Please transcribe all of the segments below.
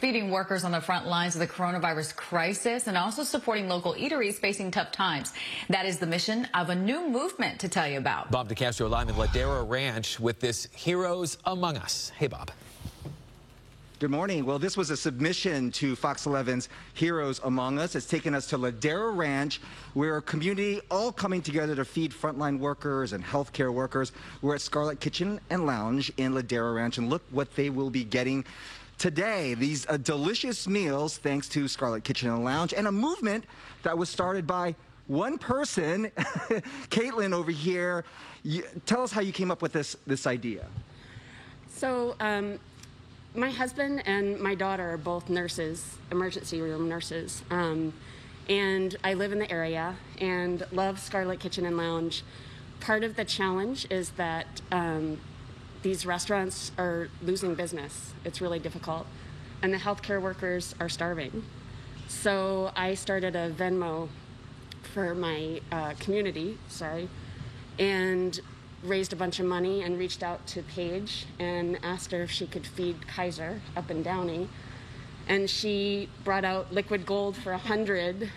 Feeding workers on the front lines of the coronavirus crisis and also supporting local eateries facing tough times. That is the mission of a new movement to tell you about. Bob DeCastro live in Ladera Ranch with this Heroes Among Us. Hey, Bob. Good morning. Well, this was a submission to Fox 11's Heroes Among Us. It's taken us to Ladera Ranch, where a community all coming together to feed frontline workers and healthcare workers. We're at Scarlet Kitchen and Lounge in Ladera Ranch, and look what they will be getting today. These delicious meals, thanks to Scarlet Kitchen and Lounge, and a movement that was started by one person, Caitlin over here. Tell us how you came up with this idea. So, my husband and my daughter are both nurses, emergency room nurses, and I live in the area and love Scarlet Kitchen and Lounge. Part of the challenge is that these restaurants are losing business. It's really difficult, and the healthcare workers are starving. So I started a Venmo for my community, and raised a bunch of money and reached out to Paige and asked her if she could feed Kaiser up in Downey. And she brought out liquid gold for 100,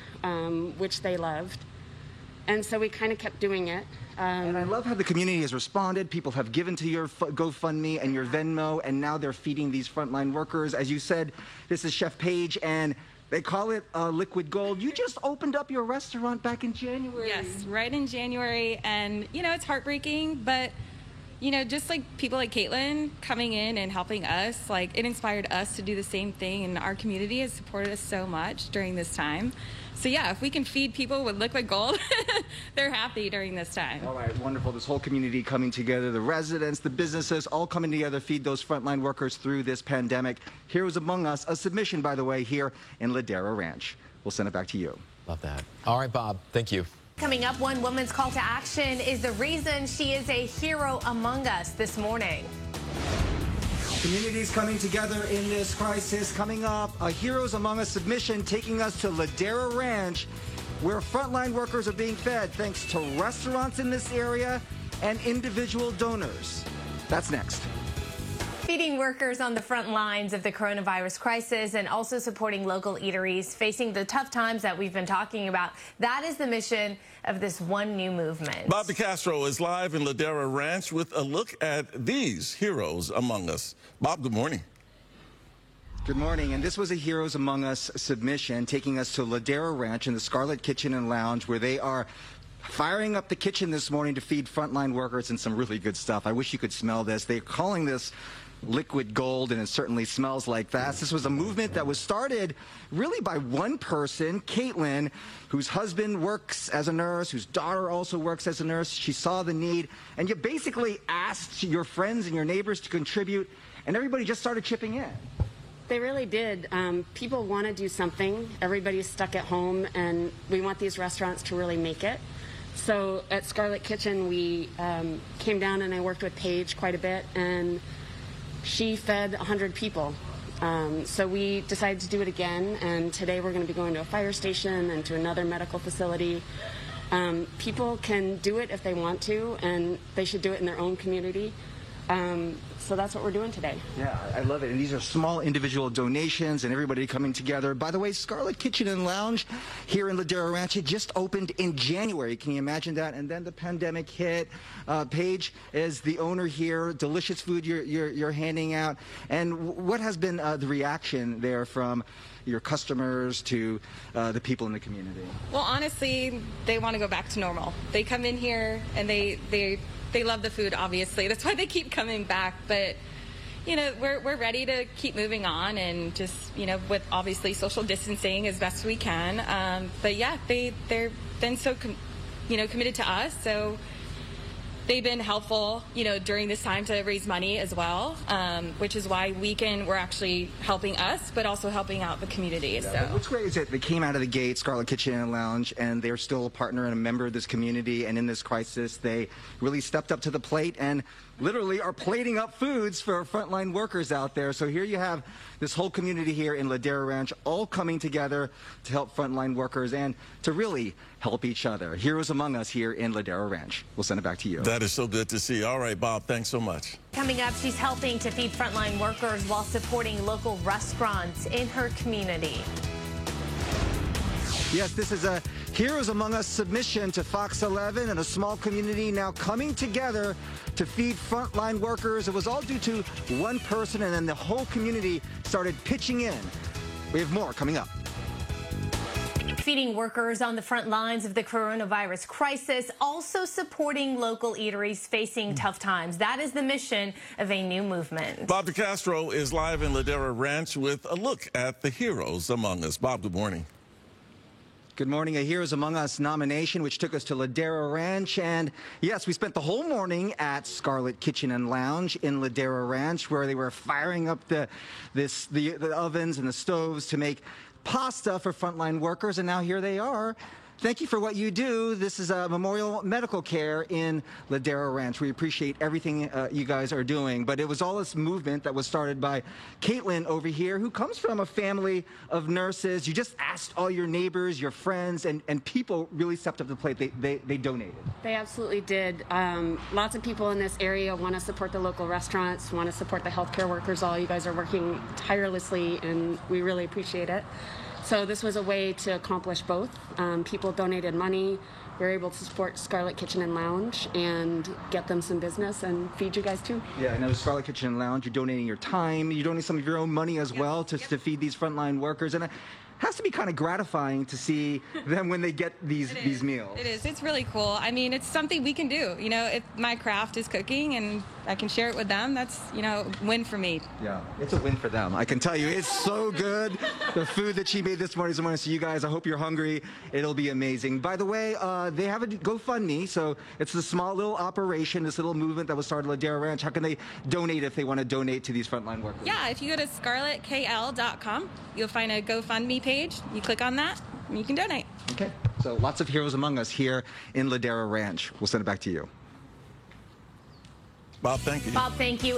which they loved. And so we kind of kept doing it. And I love how the community has responded. People have given to your GoFundMe and your Venmo, and now they're feeding these frontline workers. As you said, this is Chef Paige, and they call it liquid gold. You just opened up your restaurant back in January. Yes, right in January. And, you know, it's heartbreaking, but, you know, just like people like Caitlin coming in and helping us, like it inspired us to do the same thing. And our community has supported us so much during this time. So, yeah, if we can feed people with liquid gold, they're happy during this time. All right, wonderful. This whole community coming together, the residents, the businesses, all coming together, feed those frontline workers through this pandemic. Heroes Among Us, a submission, by the way, here in Ladera Ranch. We'll send it back to you. Love that. All right, Bob, thank you. Coming up, one woman's call to action is the reason she is a hero among us this morning. Communities coming together in this crisis. Coming up, a Heroes Among Us submission taking us to Ladera Ranch, where frontline workers are being fed thanks to restaurants in this area and individual donors. That's next. Feeding workers on the front lines of the coronavirus crisis and also supporting local eateries facing the tough times that we've been talking about. That is the mission of this one new movement. Bob DeCastro is live in Ladera Ranch with a look at these Heroes Among Us. Bob, good morning. Good morning, and this was a Heroes Among Us submission taking us to Ladera Ranch in the Scarlet Kitchen and Lounge, where they are firing up the kitchen this morning to feed frontline workers and some really good stuff. I wish you could smell this. They're calling this liquid gold, and it certainly smells like that. This was a movement that was started really by one person, Caitlin, whose husband works as a nurse, whose daughter also works as a nurse. She saw the need, and you basically asked your friends and your neighbors to contribute, and everybody just started chipping in. They really did. People want to do something. Everybody's stuck at home, and we want these restaurants to really make it. So at Scarlet Kitchen, we came down and I worked with Paige quite a bit, and she fed 100 people. So we decided to do it again, and today we're going to be going to a fire station and to another medical facility. People can do it if they want to, and they should do it in their own community. So that's what we're doing today. Yeah, I love it. And these are small individual donations and everybody coming together. By the way, Scarlet Kitchen and Lounge here in Ladera Ranch, it just opened in January. Can you imagine that? And then the pandemic hit. Paige is the owner here. Delicious food you're handing out. And what has been the reaction there from your customers to the people in the community? Well, honestly, they want to go back to normal. They come in here and they love the food, obviously. That's why they keep coming back. But, you know, we're ready to keep moving on and just, you know, with obviously social distancing as best we can. But, yeah, they're been so, committed to us. So they've been helpful, you know, during this time to raise money as well, which is why we're actually helping us, but also helping out the community. Yeah, so what's great is that they came out of the gate, Scarlet Kitchen and Lounge, and they're still a partner and a member of this community. And in this crisis, they really stepped up to the plate and literally are plating up foods for frontline workers out there. So here you have this whole community here in Ladera Ranch all coming together to help frontline workers and to really help help each other. Heroes among us here in Ladera Ranch. We'll send it back to you. That is so good to see. All right, Bob, thanks so much. Coming up, she's helping to feed frontline workers while supporting local restaurants in her community. Yes, this is a Heroes Among Us submission to Fox 11 and a small community now coming together to feed frontline workers. It was all due to one person, and then the whole community started pitching in. We have more coming up. Feeding workers on the front lines of the coronavirus crisis, also supporting local eateries facing tough times. That is the mission of a new movement. Bob DeCastro is live in Ladera Ranch with a look at the Heroes Among Us. Bob, good morning. Good morning. A Heroes Among Us nomination, which took us to Ladera Ranch. And yes, we spent the whole morning at Scarlet Kitchen and Lounge in Ladera Ranch, where they were firing up the ovens and the stoves to make pasta for frontline workers. And now here they are. Thank you for what you do. This is a Memorial Medical Care in Ladera Ranch. We appreciate everything you guys are doing. But it was all this movement that was started by Caitlin over here, who comes from a family of nurses. You just asked all your neighbors, your friends, and people really stepped up to the plate. They donated. They absolutely did. Lots of people in this area want to support the local restaurants, want to support the healthcare workers. All you guys are working tirelessly, and we really appreciate it. So this was a way to accomplish both. People donated money. We were able to support Scarlet Kitchen and Lounge and get them some business and feed you guys too. Yeah, I know Scarlet Kitchen and Lounge, you're donating your time, you're donating some of your own money as well to feed these frontline workers. And it has to be kind of gratifying to see them when they get these meals. It is. It's really cool. I mean, it's something we can do. You know, if my craft is cooking and I can share it with them, that's, you know, a win for me. Yeah, it's a win for them. I can tell you, it's so good. The food that she made this morning is among us. So you guys, I hope you're hungry. It'll be amazing. By the way, they have a GoFundMe, so it's a small little operation, this little movement that was started at Ladera Ranch. How can they donate if they want to donate to these frontline workers? Yeah, if you go to scarletkl.com, you'll find a GoFundMe page. You click on that, and you can donate. Okay, so lots of Heroes Among Us here in Ladera Ranch. We'll send it back to you. Bob, thank you. Bob, thank you.